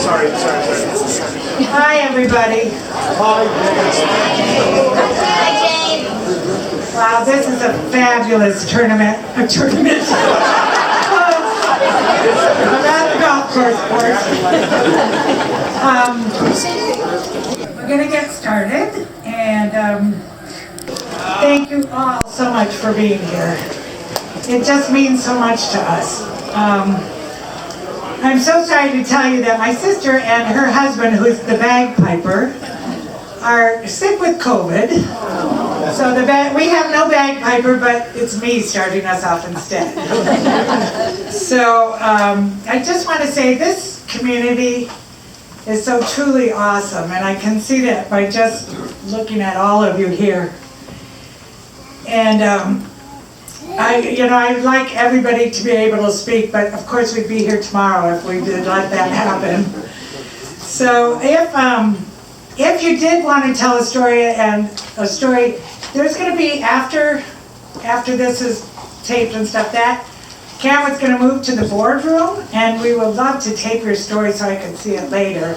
Sorry. Hi, everybody. Hi, Wow, this is a fabulous tournament. I'm at the golf course, of course. We're going to get started, and thank you all so much for being here. It just means so much to us. I'm so sorry to tell you that my sister and her husband, who is the bagpiper, are sick with COVID. So we have no bagpiper, but it's me starting us off instead. So I just want to say this community is so truly awesome, and I can see that by just looking at all of you here. And I'd like everybody to be able to speak, but of course we'd be here tomorrow if we did let that happen. So if you did want to tell a story, there's going to be after this is taped and stuff, that camera's going to move to the boardroom, and we would love to tape your story so I can see it later.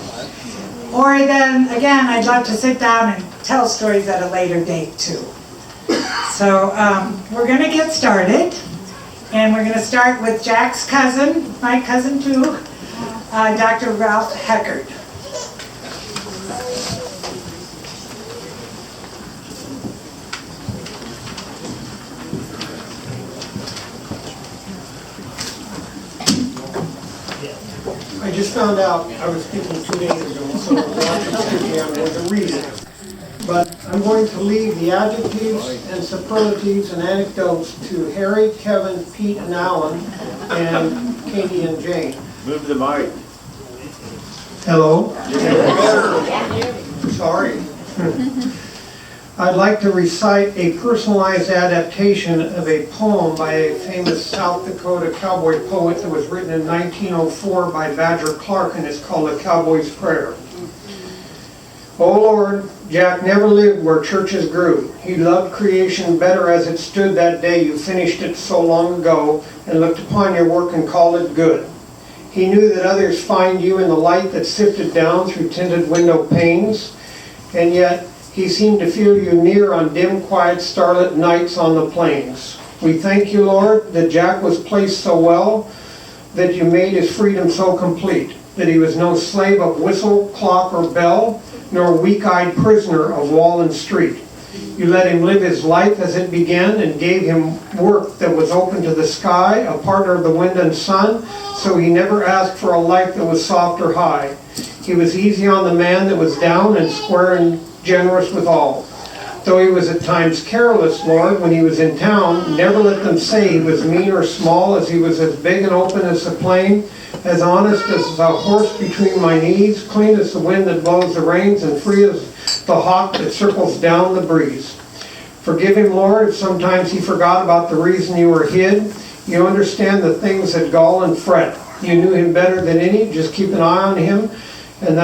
Or then again, I'd love to sit down and tell stories at a later date too. So we're going to get started, and we're going to start with Jack's cousin, my cousin too, Dr. Ralph Heckard. I just found out, I was speaking 2 days ago, so I'm going to read it. But I'm going to leave the adjectives and superlatives and anecdotes to Harry, Kevin, Pete, and Alan, and Katie and Jane. Move the mic. Hello? Sorry. I'd like to recite a personalized adaptation of a poem by a famous South Dakota cowboy poet that was written in 1904 by Badger Clark, and it's called The Cowboy's Prayer. O Lord, Jack never lived where churches grew. He loved creation better as it stood that day you finished it so long ago, and looked upon your work and called it good. He knew that others find you in the light that sifted down through tinted window panes, and yet he seemed to feel you near on dim, quiet, starlit nights on the plains. We thank you, Lord, that Jack was placed so well, that you made his freedom so complete, that he was no slave of whistle, clock, or bell, nor weak-eyed prisoner of wall and street. You let him live his life as it began, and gave him work that was open to the sky, a partner of the wind and sun, so he never asked for a life that was soft or high. He was easy on the man that was down, and square and generous with all. Though he was at times careless, Lord, when he was in town, never let them say he was mean or small, as he was as big and open as the plain, as honest as a horse between my knees, clean as the wind that blows the rains, and free as the hawk that circles down the breeze. Forgive him, Lord, if sometimes he forgot about the reason you were hid. You understand the things that gall and fret. You knew him better than any. Just keep an eye on him, and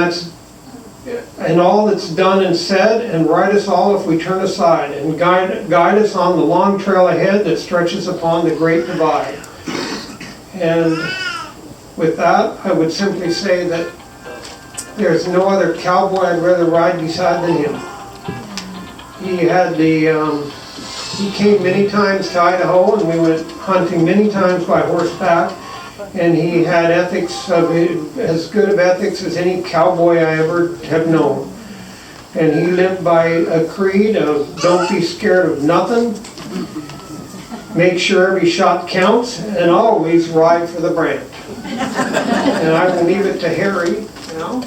all that's done and said, and right us all if we turn aside, and guide us on the long trail ahead that stretches upon the great divide. And with that, I would simply say that there's no other cowboy I'd rather ride beside than him. He came many times to Idaho, and we went hunting many times by horseback, and he had ethics as good of ethics as any cowboy I ever have known. And he lived by a creed of don't be scared of nothing, make sure every shot counts, and always ride for the brand. And I will leave it to Harry now.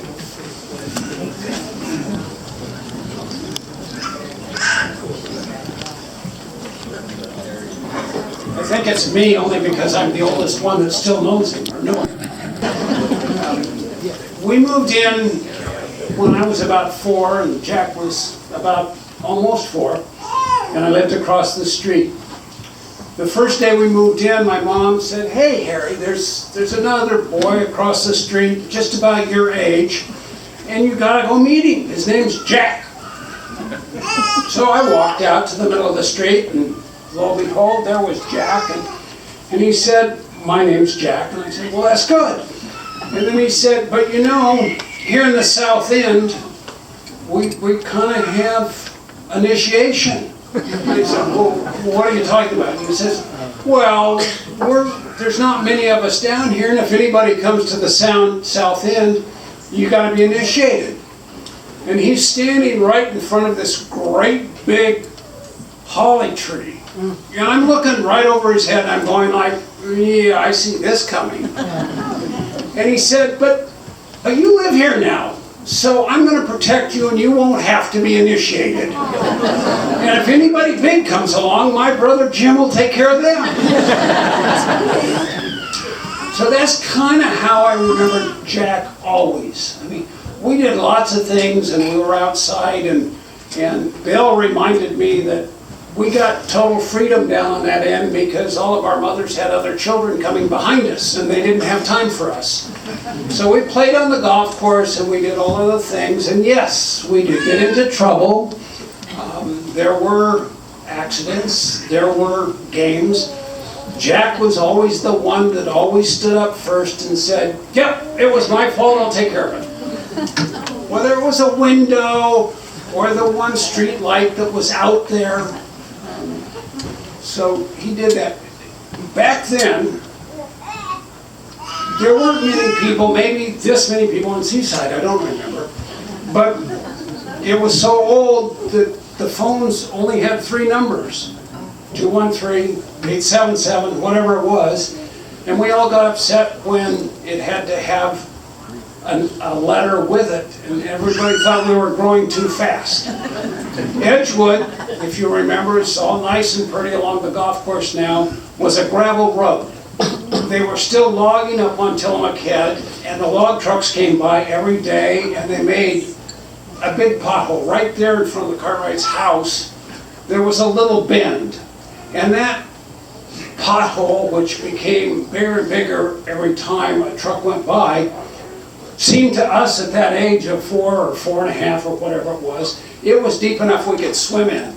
I think it's me only because I'm the oldest one that still knows him or knew him. We moved in when I was about 4 and Jack was about almost 4, and I lived across the street. The first day we moved in, my mom said, "Hey Harry, there's another boy across the street just about your age, and you gotta go meet him. His name's Jack." So I walked out to the middle of the street, and lo and behold, there was Jack, and he said, "My name's Jack," and I said, "Well, that's good." And then he said, but you know, here in the South End, we kind of have initiation. And I said, well, what are you talking about? And he says, well, there's not many of us down here, and if anybody comes to the South End, you got to be initiated. And he's standing right in front of this great big holly tree. And I'm looking right over his head, and I'm going like, yeah, I see this coming. And he said, but you live here now, so I'm going to protect you and you won't have to be initiated. And if anybody big comes along, my brother Jim will take care of them. So that's kind of how I remember Jack always. I mean, we did lots of things and we were outside, and Bill reminded me that we got total freedom down on that end because all of our mothers had other children coming behind us and they didn't have time for us. So we played on the golf course and we did all of the things, and yes, we did get into trouble. There were accidents, there were games. Jack was always the one that always stood up first and said, yep, it was my fault, I'll take care of it. Whether it was a window or the one street light that was out there. So he did that. Back then, there weren't many people, maybe this many people in Seaside, I don't remember. But it was so old that the phones only had 3 numbers. 213-877, whatever it was. And we all got upset when it had to have a letter with it, and everybody thought we were growing too fast. Edgewood, if you remember, it's all nice and pretty along the golf course now, was a gravel road. They were still logging up on Tillamook Head, and the log trucks came by every day, and they made a big pothole right there in front of the Cartwright's house. There was a little bend, and that pothole, which became bigger and bigger every time a truck went by, seemed to us at that age of 4 or 4.5 or whatever it was deep enough we could swim in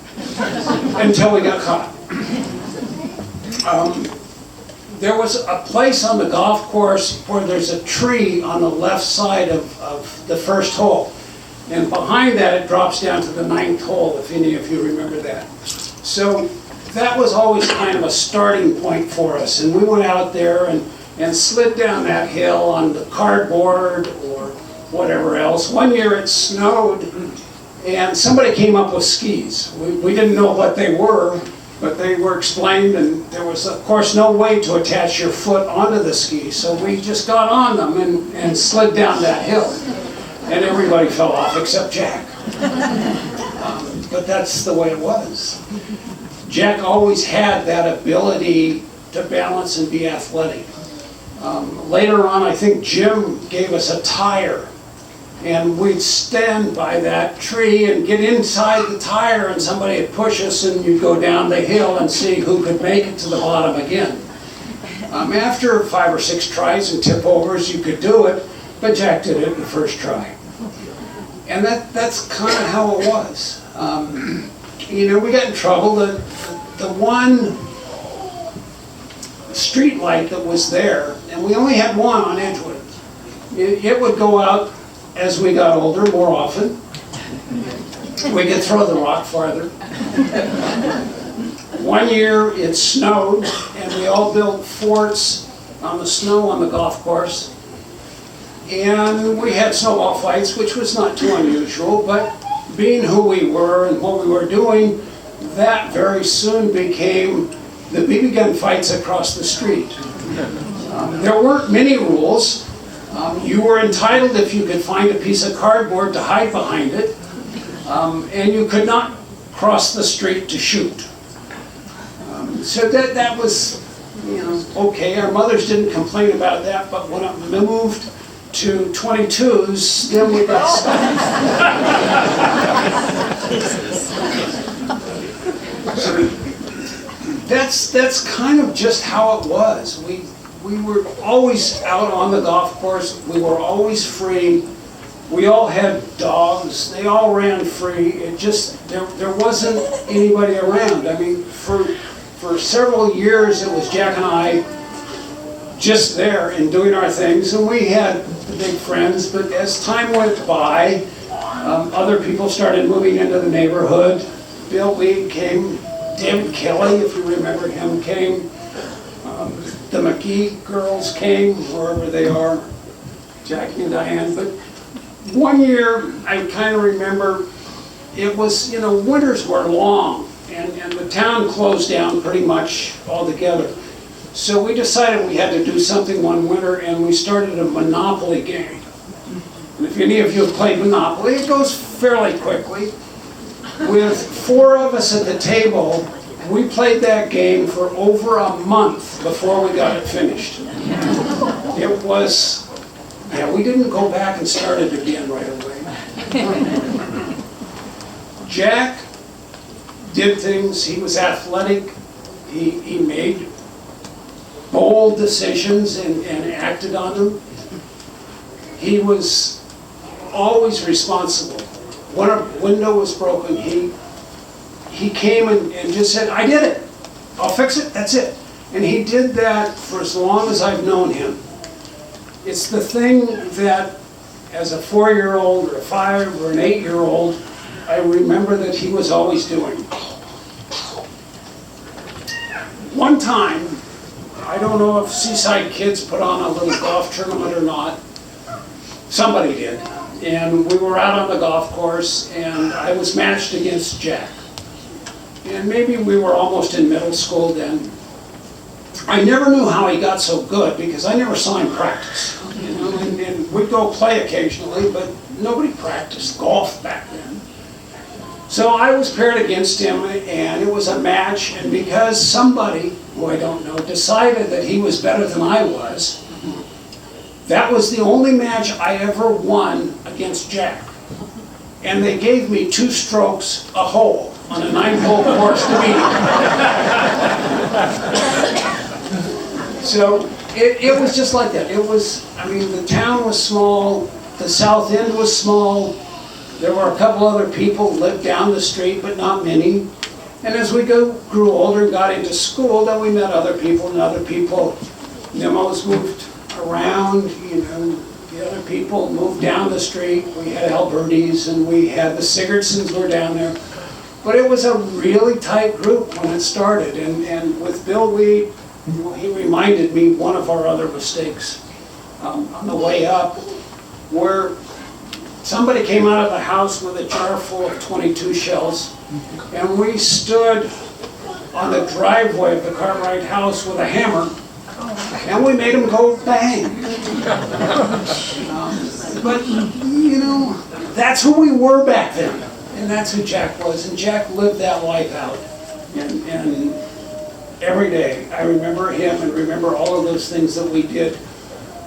until we got caught. There was a place on the golf course where there's a tree on the left side of the first hole. And behind that it drops down to the 9th hole, if any of you remember that. So that was always kind of a starting point for us. And we went out there and slid down that hill on the cardboard or whatever else. One year it snowed and somebody came up with skis. We didn't know what they were, but they were explained, and there was of course no way to attach your foot onto the skis, so we just got on them and slid down that hill. And everybody fell off except Jack. But that's the way it was. Jack always had that ability to balance and be athletic. Later on, I think Jim gave us a tire, and we'd stand by that tree and get inside the tire, and somebody would push us, and you'd go down the hill and see who could make it to the bottom again. After 5 or 6 tries and tip-overs, you could do it, but Jack did it in the first try. And that's kind of how it was. We got in trouble. The one street light that was there, and we only had one on Edgewood, it would go out as we got older more often. We could throw the rock farther. One year it snowed, and we all built forts on the snow on the golf course. And we had snowball fights, which was not too unusual, but being who we were and what we were doing, that very soon became the BB gun fights across the street. There weren't many rules. You were entitled, if you could find a piece of cardboard, to hide behind it, and you could not cross the street to shoot. So that was, okay. Our mothers didn't complain about that, but when it moved to 22s, then we got stopped. So that's kind of just how it was. We were always out on the golf course. We were always free. We all had dogs. They all ran free. It just, there wasn't anybody around. I mean, for several years it was Jack and I just there and doing our things, and we had big friends, but as time went by, other people started moving into the neighborhood. Bill Weed came, David Kelly, if you remember him, came. The McGee girls came, wherever they are, Jackie and Diane. But one year, I kind of remember, it was, winters were long, and the town closed down pretty much altogether. So we decided we had to do something one winter, and we started a Monopoly game. And if any of you have played Monopoly, it goes fairly quickly. With 4 of us at the table, we played that game for over a month before we got it finished. It was, we didn't go back and start it again right away. Jack did things, he was athletic, he made bold decisions and acted on them. He was always responsible. When a window was broken, he came and just said, I did it. I'll fix it, that's it. And he did that for as long as I've known him. It's the thing that as a 4-year-old or a 5 or an 8-year-old, I remember that he was always doing. One time, I don't know if Seaside Kids put on a little golf tournament or not. Somebody did. And we were out on the golf course, and I was matched against Jack. And maybe we were almost in middle school then. I never knew how he got so good because I never saw him practice. And we'd go play occasionally, but nobody practiced golf back then. So I was paired against him, and it was a match, and because somebody, who I don't know, decided that he was better than I was, that was the only match I ever won against Jack. And they gave me 2 strokes a hole on a 9-hole course to beat him. So it was just like that. It was, the town was small, the south end was small, there were a couple other people who lived down the street, but not many. And as we grew older and got into school, then we met other people, and other people, Nemos moved around, the other people moved down the street. We had Albertis, and we had the Sigurdssons were down there. But it was a really tight group when it started, and with Bill Weed, he reminded me one of our other mistakes on the way up, where somebody came out of the house with a jar full of 22 shells, and we stood on the driveway of the Cartwright house with a hammer, and we made them go bang. But, that's who we were back then, and that's who Jack was, and Jack lived that life out. And every day, I remember him and remember all of those things that we did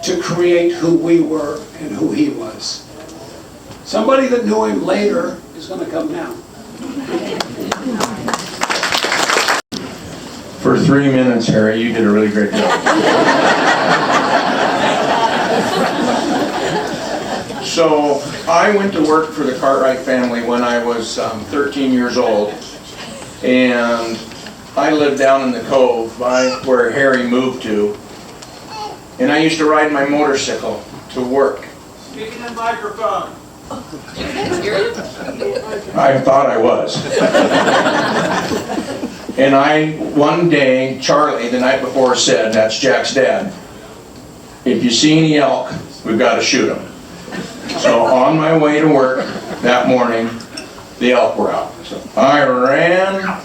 to create who we were and who he was. Somebody that knew him later is going to come now. For 3 minutes, Harry, you did a really great job. So, I went to work for the Cartwright family when I was 13 years old, and I lived down in the Cove by where Harry moved to, and I used to ride my motorcycle to work. Speaking in microphone. I thought I was. And one day, Charlie, the night before, said, that's Jack's dad, if you see any elk, we've got to shoot them. So on my way to work that morning, the elk were out. So I ran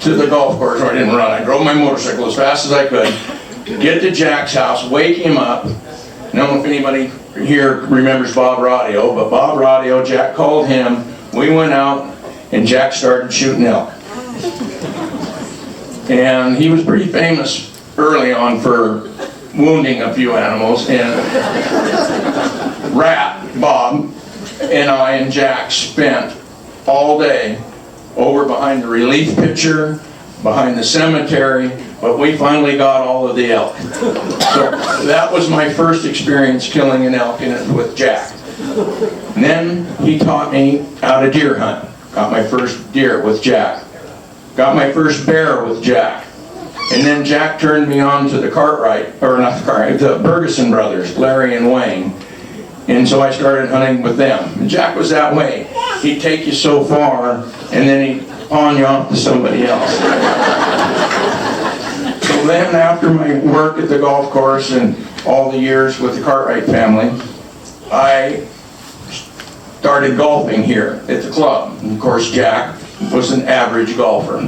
to the golf course, or I didn't run, I drove my motorcycle as fast as I could, get to Jack's house, wake him up. I don't know if anybody here remembers Bob Radio, but Bob Radio, Jack called him, we went out, and Jack started shooting elk. And he was pretty famous early on for wounding a few animals, and Rat, Bob, and I and Jack spent all day over behind the relief pitcher, behind the cemetery, but we finally got all of the elk. So that was my first experience killing an elk with Jack. And then he taught me how to deer hunt. Got my first deer with Jack. Got my first bear with Jack. And then Jack turned me on to the Cartwright, or not the Cartwright, the Bergeson brothers, Larry and Wayne. And so I started hunting with them. And Jack was that way. He'd take you so far, and then he'd pawn you off to somebody else. So then after my work at the golf course and all the years with the Cartwright family, I started golfing here at the club. And of course, Jack was an average golfer.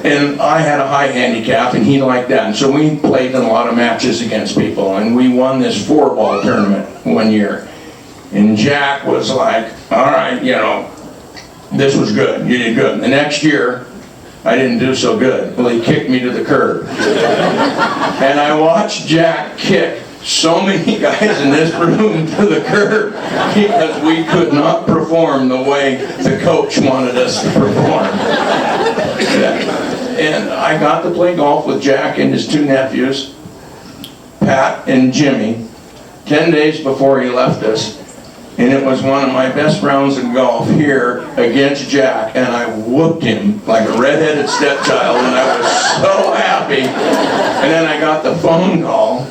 And I had a high handicap, and he liked that. And so we played in a lot of matches against people, and we won this 4-ball tournament one year. And Jack was like, all right, you know, this was good, you did good. And the next year, I didn't do so good. Well, he kicked me to the curb. And I watched Jack kick so many guys in this room to the curb because we could not perform the way the coach wanted us to perform. And I got to play golf with Jack and his 2 nephews, Pat and Jimmy, 10 days before he left us. And it was one of my best rounds in golf here against Jack, and I whooped him like a redheaded stepchild, and I was so happy. And then I got the phone call,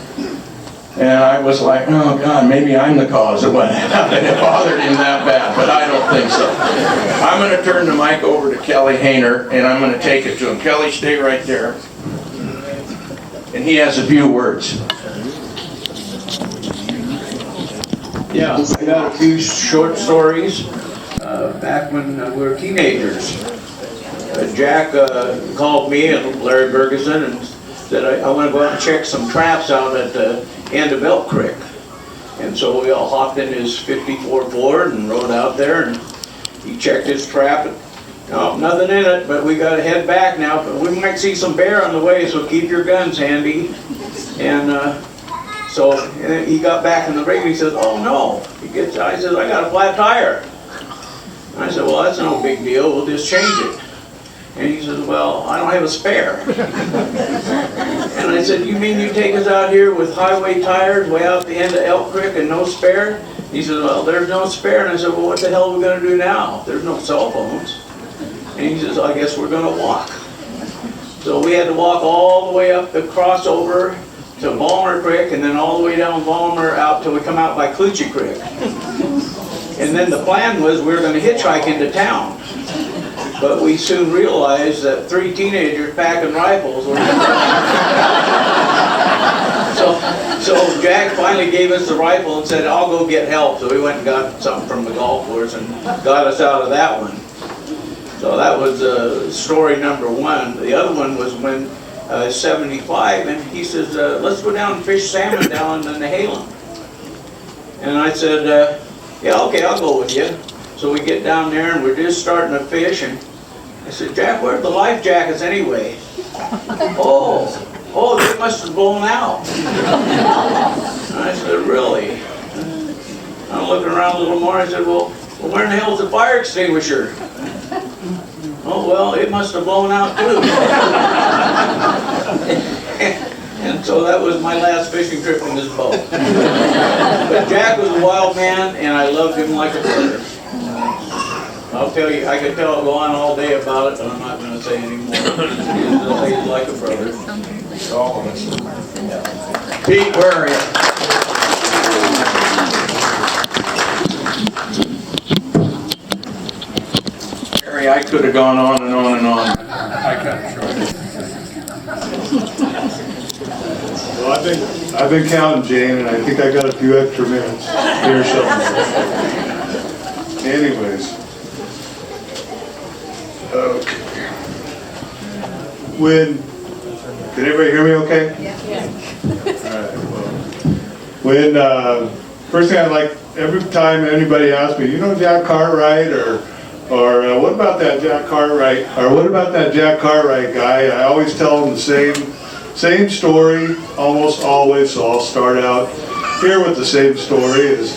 and I was like, oh God, maybe I'm the cause of what happened. It bothered him that bad, but I don't think so. I'm going to turn the mic over to Kelly Hayner, and I'm going to take it to him. Kelly, stay right there. And he has a few words. Yeah, I got a few short stories. Back when we were teenagers, Jack called me and Larry Bergeson and said, I want to go out and check some traps out at the end of Elk Creek. And so we all hopped in his 54 Ford and rode out there, and he checked his trap. No, nothing in it, but we got to head back now. But we might see some bear on the way, so keep your guns handy. And so he got back in the rig and he says, oh no. I said, I got a flat tire. And I said, well, that's no big deal, we'll just change it. And he says, well, I don't have a spare. And I said, you mean you take us out here with highway tires way out the end of Elk Creek and no spare? He says, well, there's no spare. And I said, well, what the hell are we going to do now? There's no cell phones. And he says, I guess we're going to walk. So we had to walk all the way up the crossover to Balmer Creek, and then all the way down Balmer out till we come out by Clutchie Creek. And then the plan was we were going to hitchhike into town. But we soon realized that 3 teenagers packing rifles were So Jack finally gave us the rifle and said, I'll go get help. So we went and got something from the golf course and got us out of that one. So that was story number 1. The other one was when 75, and he says, let's go down and fish salmon down in the Nehalem. And I said, yeah, okay, I'll go with you. So we get down there and we're just starting to fish, and I said, Jack, where's the life jackets anyway? Oh, they must have blown out. And I said, really? I'm looking around a little more. I said, well, where in the hell's the fire extinguisher? Oh, well, it must have blown out too. And so that was my last fishing trip in this boat. But Jack was a wild man, and I loved him like a brother. I'll tell you, I could go on all day about it, but I'm not going to say anymore. He's like a brother. All of us. Pete, where are you? Harry, I could have gone on and on and on. I cut it short. Well, I've been counting, Jane, and I think I got a few extra minutes here somewhere. Anyways. Okay. Can everybody hear me okay? Yeah. Alright, well. First thing every time anybody asks me, you know Jack Cartwright, or what about that Jack Cartwright, or what about that Jack Cartwright guy, I always tell them the same story, almost always, so I'll start out here with the same story. Is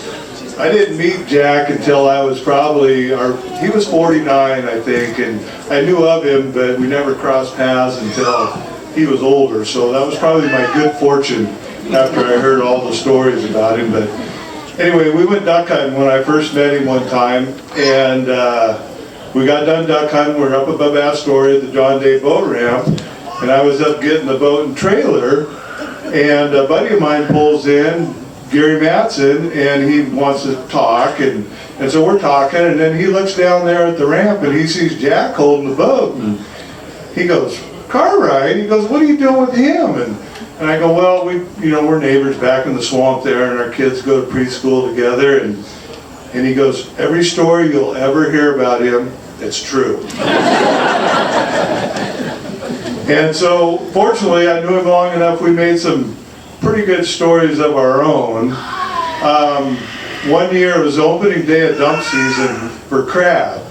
I didn't meet Jack until I was he was 49, I think, and I knew of him, but we never crossed paths until he was older, so that was probably my good fortune after I heard all the stories about him. But anyway, we went duck hunting when I first met him one time, and we got done duck hunting. We were up above Astoria at the John Day boat ramp, and I was up getting the boat and trailer, and a buddy of mine pulls in, Gary Matson, and he wants to talk, and so we're talking, and then he looks down there at the ramp and he sees Jack holding the boat, and he goes, Cartwright, he goes, what are you doing with him? And I go, well, we're neighbors back in the swamp there, and our kids go to preschool together, and he goes, every story you'll ever hear about him, it's true. And so, fortunately, I knew him long enough, we made some pretty good stories of our own. One year, it was opening day of dump season for crab.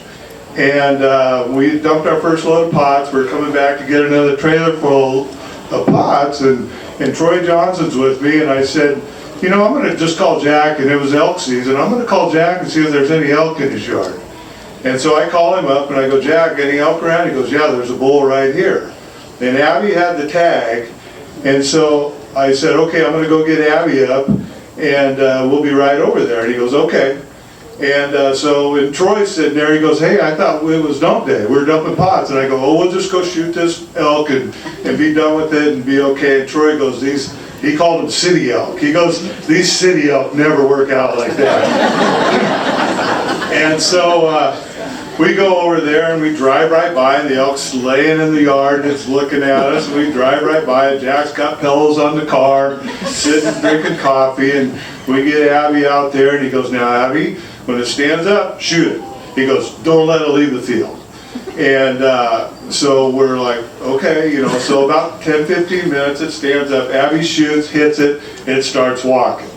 And we dumped our first load of pots. We were coming back to get another trailer full of pots, and Troy Johnson's with me, and I said, I'm going to just call Jack, and it was elk season. I'm going to call Jack and see if there's any elk in his yard. And so I call him up, and I go, Jack, any elk around? He goes, yeah, there's a bull right here. And Abby had the tag, and so I said, okay, I'm going to go get Abby up, and we'll be right over there. And he goes, okay. And so Troy's sitting there, he goes, hey, I thought it was dump day. We were dumping pots. And I go, oh, we'll just go shoot this elk and be done with it and be okay. And Troy goes, he called them city elk. He goes, these city elk never work out like that. And so we go over there and we drive right by, and the elk's laying in the yard and it's looking at us. And we drive right by it. Jack's got pillows on the car, sitting drinking coffee, and we get Abby out there, and he goes, now Abby, when it stands up, shoot it. He goes, don't let it leave the field. And so we're like, okay, so about 10-15 minutes it stands up, Abby shoots, hits it, and it starts walking.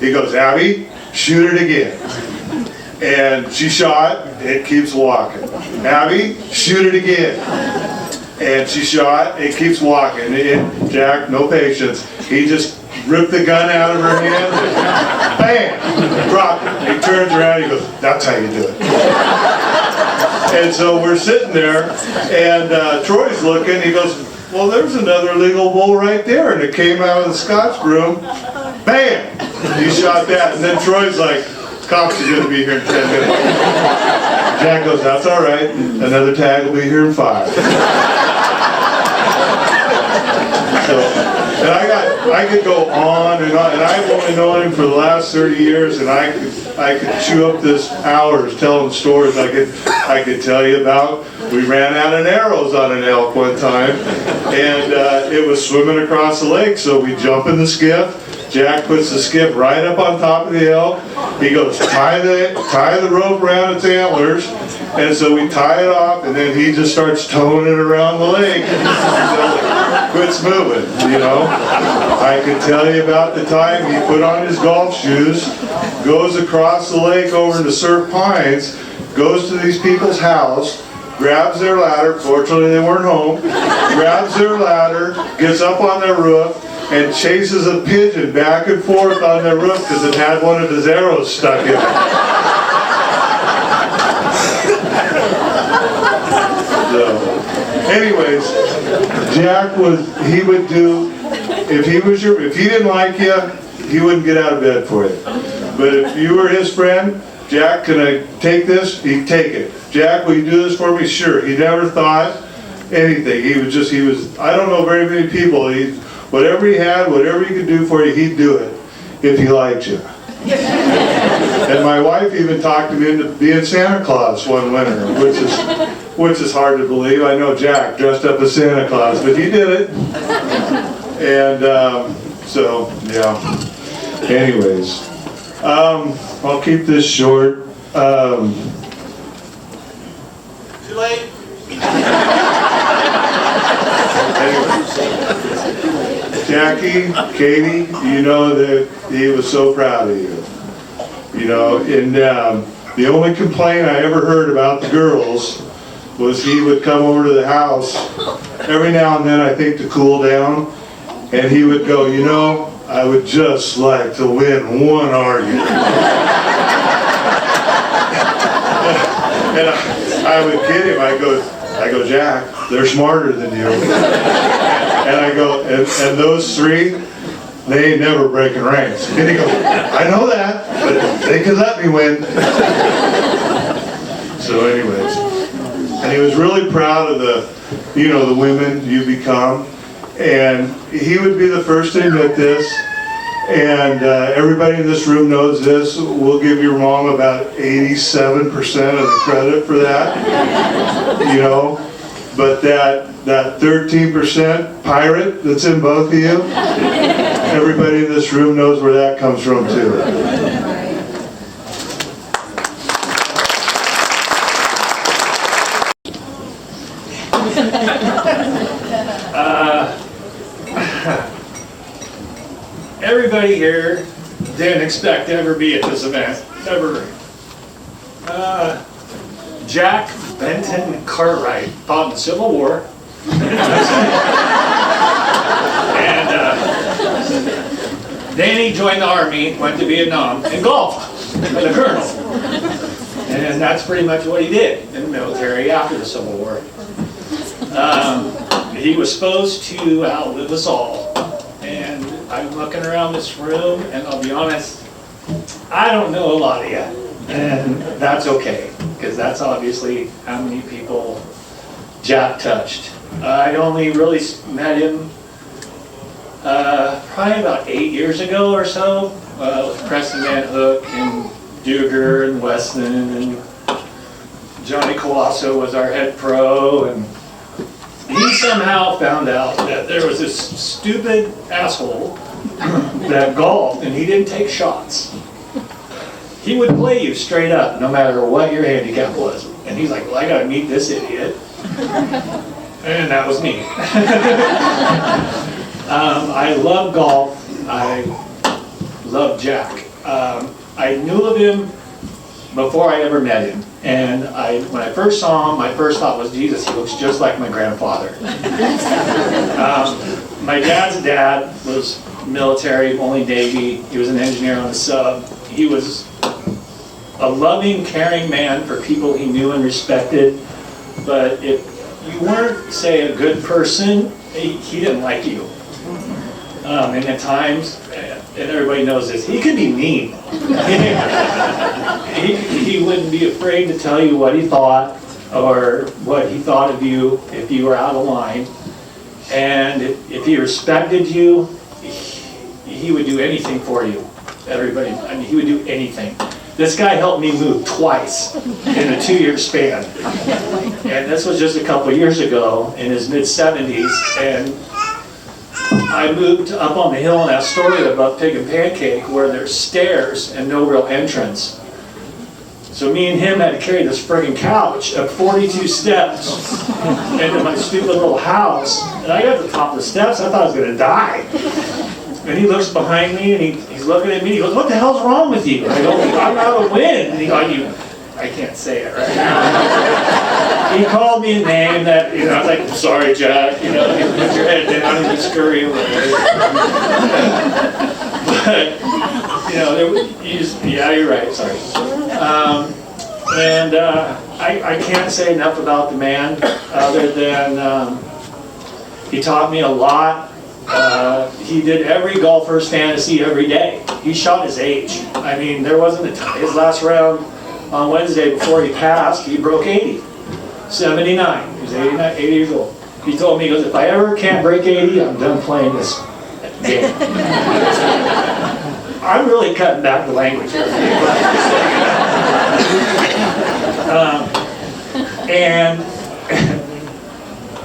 He goes, Abby, shoot it again. And she shot, it keeps walking. Abby, shoot it again. And she shot, it keeps walking. And Jack, no patience, he just ripped the gun out of her hand, and bam, dropped it. He turns around, he goes, that's how you do it. And so we're sitting there, and Troy's looking, he goes, well, there's another legal bull right there. And it came out of the Scotch broom, bam, he shot that. And then Troy's like, cops are going to be here in 10 minutes. Jack goes, that's all right, another tag will be here in 5. So, and I could go on, and I've only known him for the last 30 years, and I could chew up this hours telling stories I could tell you about. We ran out of arrows on an elk one time, and it was swimming across the lake, so we jump in the skiff. Jack puts the skiff right up on top of the elk. He goes, tie the rope around its antlers. And so we tie it off, and then he just starts towing it around the lake until it quits moving, I could tell you about the time he put on his golf shoes, goes across the lake over to Surf Pines, goes to these people's house, grabs their ladder, fortunately they weren't home, grabs their ladder, gets up on their roof, and chases a pigeon back and forth on their roof because it had one of his arrows stuck in it. So, anyways, Jack would do, if he didn't like you, he wouldn't get out of bed for you. But if you were his friend, Jack, can I take this? He'd take it. Jack, will you do this for me? Sure. He never thought anything. He was, I don't know very many people, whatever he had, whatever he could do for you, he'd do it if he liked you. And my wife even talked him into being Santa Claus one winter, which is hard to believe. I know Jack dressed up as Santa Claus, but he did it. And so, yeah. Anyways, I'll keep this short. Too late. Jackie, Katie, you know that he was so proud of you. And the only complaint I ever heard about the girls was he would come over to the house every now and then, I think, to cool down, and he would go, I would just like to win one argument. And I would kid him, I go, Jack, they're smarter than you. And I go, and those three, they ain't never breaking ranks. And he goes, I know that, but they could let me win. So anyways, and he was really proud of the women you become. And he would be the first to admit this. And everybody in this room knows this. We'll give your mom about 87% of the credit for that, But that 13% pirate that's in both of you, everybody in this room knows where that comes from too. Everybody here didn't expect to ever be at this event, ever. Jack Benton Cartwright fought in the Civil War. And then he joined the Army, went to Vietnam, and golfed as a colonel. And that's pretty much what he did in the military after the Civil War. He was supposed to outlive us all. And I'm looking around this room, and I'll be honest, I don't know a lot of you. And that's okay, because that's obviously how many people Jack touched. I only really met him probably about 8 years ago or so, with Preston Van Hook and Duger and Weston, and Johnny Colasso was our head pro, and he somehow found out that there was this stupid asshole that golfed and he didn't take shots. He would play you straight up no matter what your handicap was. And he's like, well, I gotta meet this idiot. And that was me. I love golf. I love Jack. I knew of him before I ever met him. And when I first saw him, my first thought was, Jesus, he looks just like my grandfather. My dad's dad was military, only Navy. He was an engineer on a sub. He was a loving, caring man for people he knew and respected. But if you weren't, say, a good person, he didn't like you. And at times, and everybody knows this, he could be mean. He wouldn't be afraid to tell you what he thought or what he thought of you if you were out of line. And if he respected you, he would do anything for you. Everybody, I mean, he would do anything. This guy helped me move twice in a 2-year span. And this was just a couple years ago in his mid-70s. And I moved up on the hill in Astoria above Pig and Pancake where there's stairs and no real entrance. So me and him had to carry this friggin' couch up 42 steps into my stupid little house. And I got to the top of the steps, I thought I was gonna die. And he looks behind me and he's looking at me, he goes, what the hell's wrong with you? And I go, I'm out of wind. And he goes, I can't say it right now. He called me a name that, I was like, sorry, Jack, you put your head down and you scurry away. But, yeah, you're right, sorry. I can't say enough about the man other than he taught me a lot. He did every golfer's fantasy every day. He shot his age. I mean, there wasn't a time. His last round on Wednesday before he passed, he broke 80. 79. He was 80 years old. He told me, he goes, if I ever can't break 80, I'm done playing this game. I'm really cutting back the language here. And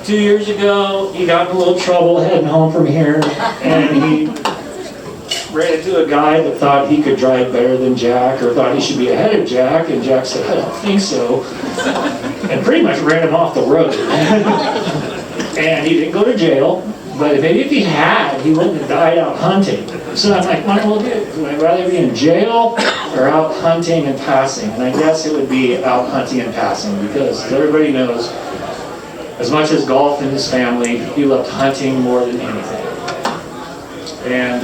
2 years ago, he got in a little trouble heading home from here, and he ran into a guy that thought he could drive better than Jack, or thought he should be ahead of Jack, and Jack said, I don't think so, and pretty much ran him off the road. And he didn't go to jail, but maybe if he had, he wouldn't have died out hunting. So I'm like, what will I do? Would I rather be in jail or out hunting and passing? And I guess it would be out hunting and passing, because as everybody knows, as much as golf in his family, he loved hunting more than anything. And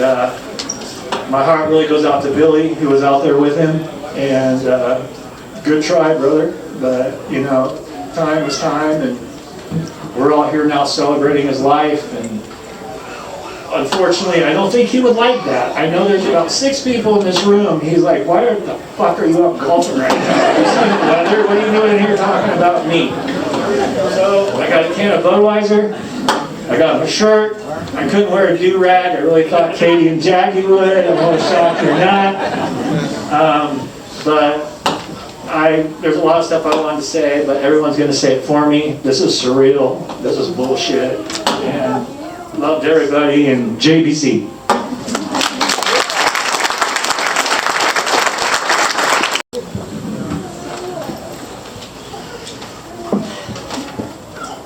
my heart really goes out to Billy, who was out there with him. And good try, brother. But, time was time, and we're all here now celebrating his life. And unfortunately, I don't think he would like that. I know there's about 6 people in this room. He's like, why the fuck are you up golfing right now? What are you doing here talking about me? So I got a can of Budweiser, I got him a shirt, I couldn't wear a do-rag, I really thought Katie and Jackie would, I'm more shocked or not. But there's a lot of stuff I wanted to say, but everyone's gonna say it for me. This is surreal, this is bullshit, and loved everybody, and JBC.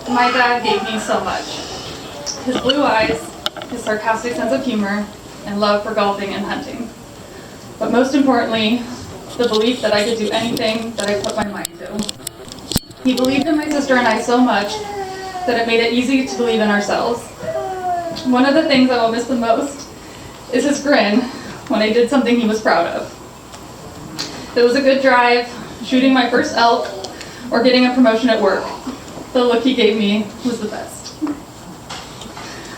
My dad gave me so much. His blue eyes, his sarcastic sense of humor, and love for golfing and hunting. But most importantly, the belief that I could do anything that I put my mind to. He believed in my sister and I so much that it made it easy to believe in ourselves. One of the things I will miss the most is his grin when I did something he was proud of. If it was a good drive, shooting my first elk, or getting a promotion at work, the look he gave me was the best.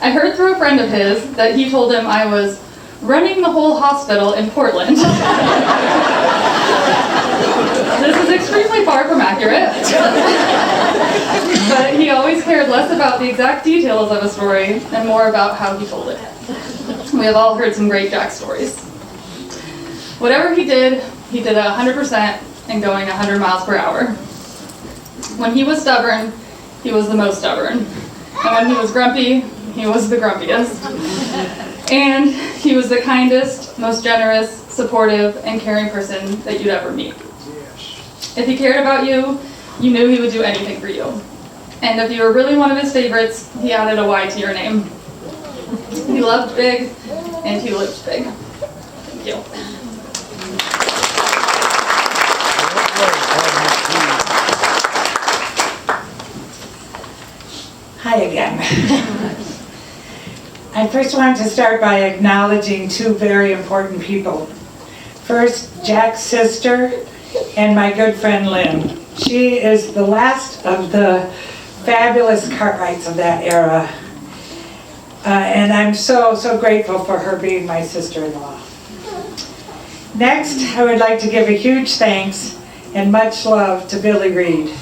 I heard through a friend of his that he told him I was running the whole hospital in Portland. This is extremely far from accurate. But he always cared less about the exact details of a story and more about how he told it. We have all heard some great Jack stories. Whatever he did 100% and going 100 miles per hour. When he was stubborn, he was the most stubborn. And when he was grumpy, he was the grumpiest. And he was the kindest, most generous, supportive, and caring person that you'd ever meet. If he cared about you, you knew he would do anything for you. And if you were really one of his favorites, he added a Y to your name. He loved big, and he lived big. Thank you. Hi again. I first want to start by acknowledging two very important people. First, Jack's sister and my good friend Lynn. She is the last of the fabulous Cartwrights of that era. And I'm so grateful for her being my sister-in-law. Next, I would like to give a huge thanks and much love to Billy Reed,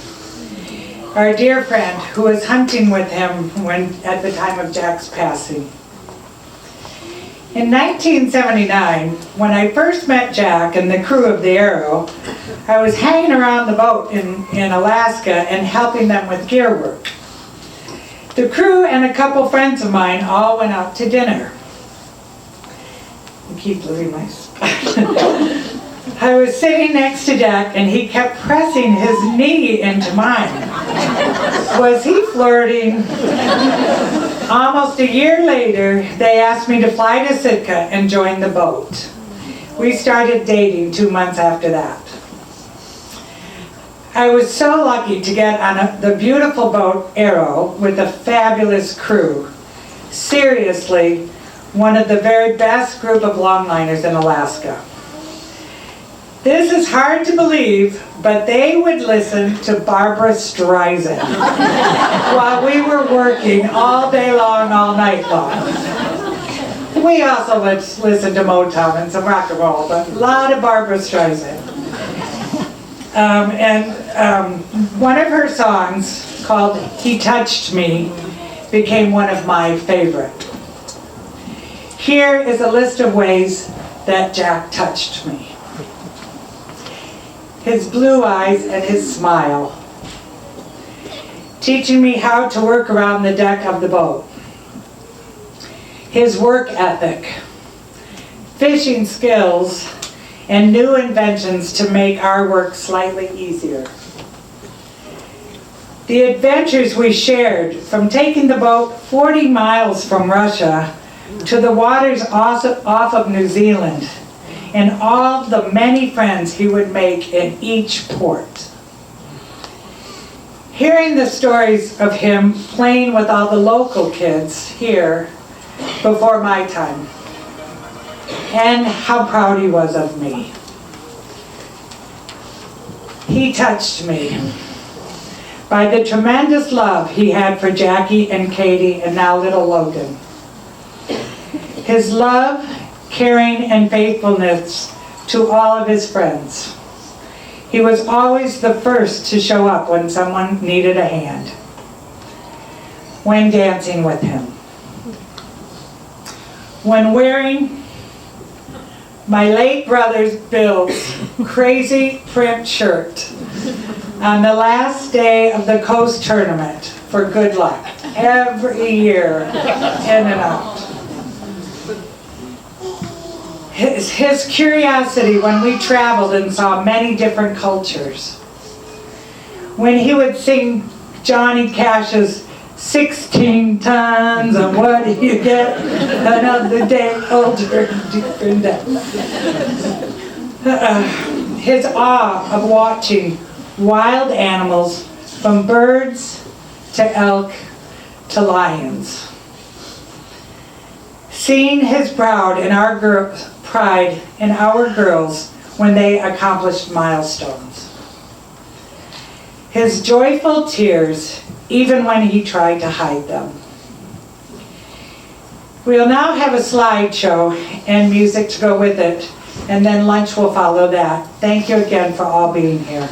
our dear friend who was hunting with him at the time of Jack's passing. In 1979, when I first met Jack and the crew of the Arrow, I was hanging around the boat in Alaska and helping them with gear work. The crew and a couple friends of mine all went out to dinner. I keep losing my spot. I was sitting next to Jack and he kept pressing his knee into mine. Was he flirting? Almost a year later, they asked me to fly to Sitka and join the boat. We started dating 2 months after that. I was so lucky to get on the beautiful boat Arrow with a fabulous crew. Seriously, one of the very best group of longliners in Alaska. This is hard to believe, but they would listen to Barbra Streisand while we were working all day long, all night long. We also would listen to Motown and some rock and roll, but a lot of Barbra Streisand. One of her songs, called He Touched Me, became one of my favorite. Here is a list of ways that Jack touched me. His blue eyes and his smile, teaching me how to work around the deck of the boat. His work ethic, fishing skills, and new inventions to make our work slightly easier. The adventures we shared, from taking the boat 40 miles from Russia to the waters off of New Zealand, and all the many friends he would make in each port. Hearing the stories of him playing with all the local kids here before my time, and how proud he was of me. He touched me by the tremendous love he had for Jackie and Katie and now little Logan. His love, caring, and faithfulness to all of his friends. He was always the first to show up when someone needed a hand, when dancing with him. When wearing my late brother Bill's crazy print shirt on the last day of the Coast Tournament for good luck, every year, in and out. His curiosity when we traveled and saw many different cultures. When he would sing Johnny Cash's 16 tons of what do you get another day older and deeper in debt. His awe of watching wild animals from birds to elk to lions. Seeing his pride in our girls when they accomplished milestones. His joyful tears even when he tried to hide them. We'll now have a slideshow and music to go with it, and then lunch will follow that. Thank you again for all being here.